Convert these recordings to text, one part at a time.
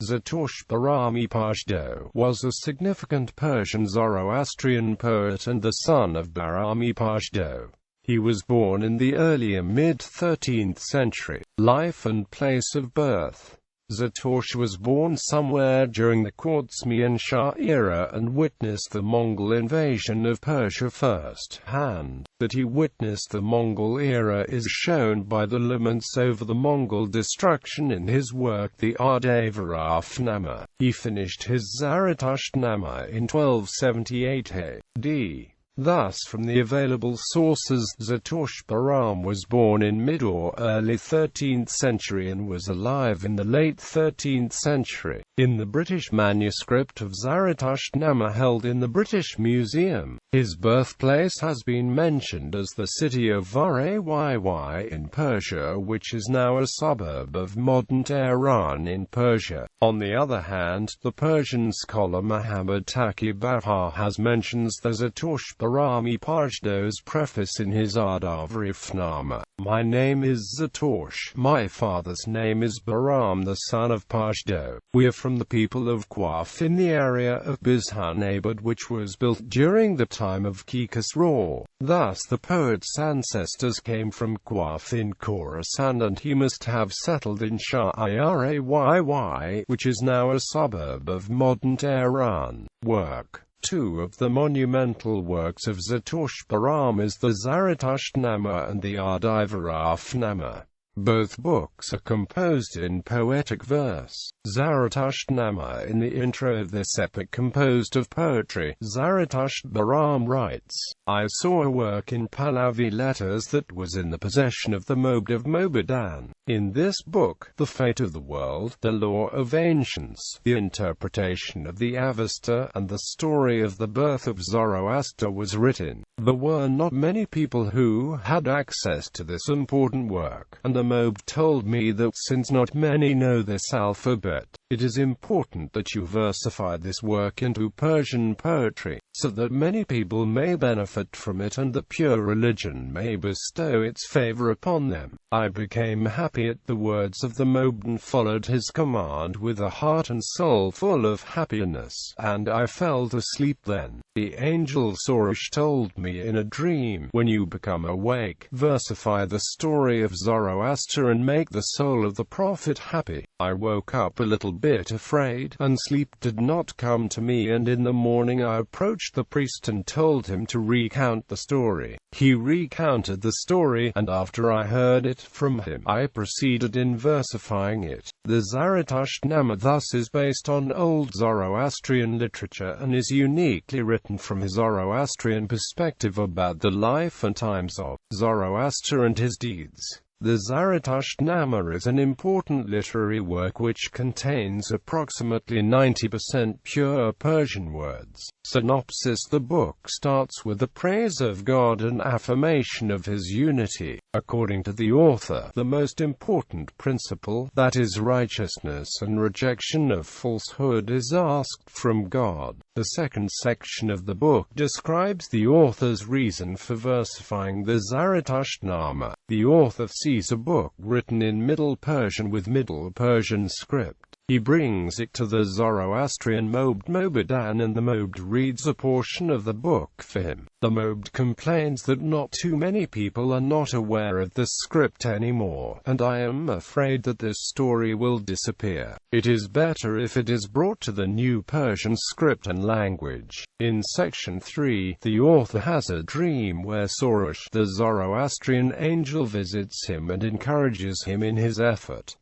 Zartosht Bahram-e-Pazhdo was a significant Persian Zoroastrian poet and the son of Bahram-e-Pazhdo. He was born in the earlier mid-13th century. Life and place of birth. Zartosht was born somewhere during the Khwarezmian Shah era and witnessed the Mongol invasion of Persia first-hand. That he witnessed the Mongol era is shown by the laments over the Mongol destruction in his work the Ardavarahnama. He finished his Zaratoshtnama in 1278 AD. Thus, from the available sources, Zartosht Bahram was born in mid or early 13th century and was alive in the late 13th century. In the British manuscript of Zaratoshtnama held in the British Museum, his birthplace has been mentioned as the city of Bahram in Persia, which is now a suburb of modern Tehran in Persia. On the other hand, the Persian scholar Muhammad Taqi Bahar has mentions the Zartosht Bahram-e-Pazhdo's preface in his Ardavarahnama. My name is Zartosht. My father's name is Bahram, the son of Pazhdo. We are from the people of Quaf in the area of Bizhanabad, which was built during the time of Khikasraw. Thus the poet's ancestors came from Quaf in Khorasan, and he must have settled in Shah-i-Ray, which is now a suburb of modern Tehran. Work. Two of the monumental works of Zartosht Bahram is the Zaratoshtnama and the Ardavarahnama. Both books are composed in poetic verse. Zaratoshtnama, in the intro of this epic composed of poetry, Zartosht Bahram writes, I saw a work in Pahlavi letters that was in the possession of the Mobd of Mobadan. In this book, the fate of the world, the law of ancients, the interpretation of the Avesta, and the story of the birth of Zoroaster was written. There were not many people who had access to this important work, and the Mobd told me that since not many know this alphabet, it is important that you versify this work into Persian poetry, so that many people may benefit from it and that pure religion may bestow its favor upon them. I became happy at the words of the Mobd and followed his command with a heart and soul full of happiness, and I fell asleep then. The angel Zartosht told me in a dream, when you become awake, versify the story of Zoroaster and make the soul of the prophet happy. I woke up a little bit afraid, and sleep did not come to me, and in the morning I approached the priest and told him to recount the story. He recounted the story, and after I heard it from him, I proceeded in versifying it. The Zaratoshtnama thus is based on old Zoroastrian literature and is uniquely written from his Zoroastrian perspective about the life and times of Zoroaster and his deeds. The Zaratoshtnama is an important literary work which contains approximately 90% pure Persian words. Synopsis. The book starts with the praise of God and affirmation of his unity. According to the author, the most important principle, that is righteousness and rejection of falsehood, is asked from God. The second section of the book describes the author's reason for versifying the Zaratoshtnama. The author sees a book written in Middle Persian with Middle Persian script. He brings it to the Zoroastrian Mobd Mobadan, and the Mobd reads a portion of the book for him. The Mobd complains that not too many people are not aware of this script anymore, and I am afraid that this story will disappear. It is better if it is brought to the new Persian script and language. In section 3, the author has a dream where Zartosht, the Zoroastrian angel, visits him and encourages him in his effort.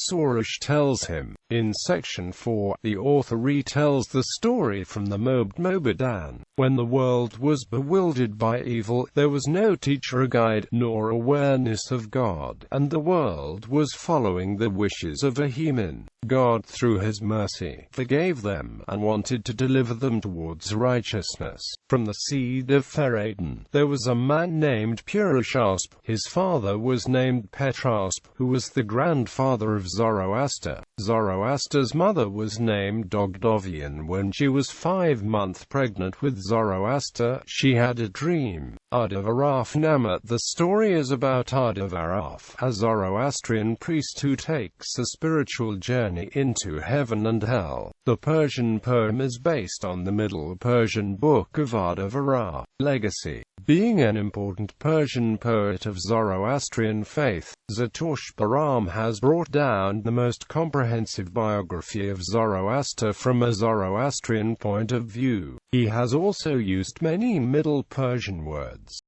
Zartosht tells him. In section 4, the author retells the story from the Mobd Mobadan. When the world was bewildered by evil, there was no teacher or guide, nor awareness of God, and the world was following the wishes of a human. God, through his mercy, forgave them, and wanted to deliver them towards righteousness. From the seed of Feradin, there was a man named Purushasp. His father was named Petrasp, who was the grandfather of Zoroaster. Zoroaster's mother was named Dogdovian when she was 5 months pregnant with Zoroaster. She had a dream. Ardavaraf Namat. The story is about Ardavaraf, a Zoroastrian priest who takes a spiritual journey into heaven and hell. The Persian poem is based on the Middle Persian book of Ardavaraf. Legacy. Being an important Persian poet of Zoroastrian faith, Zartosht Bahram has brought down the most comprehensive biography of Zoroaster from a Zoroastrian point of view. He has also used many Middle Persian words.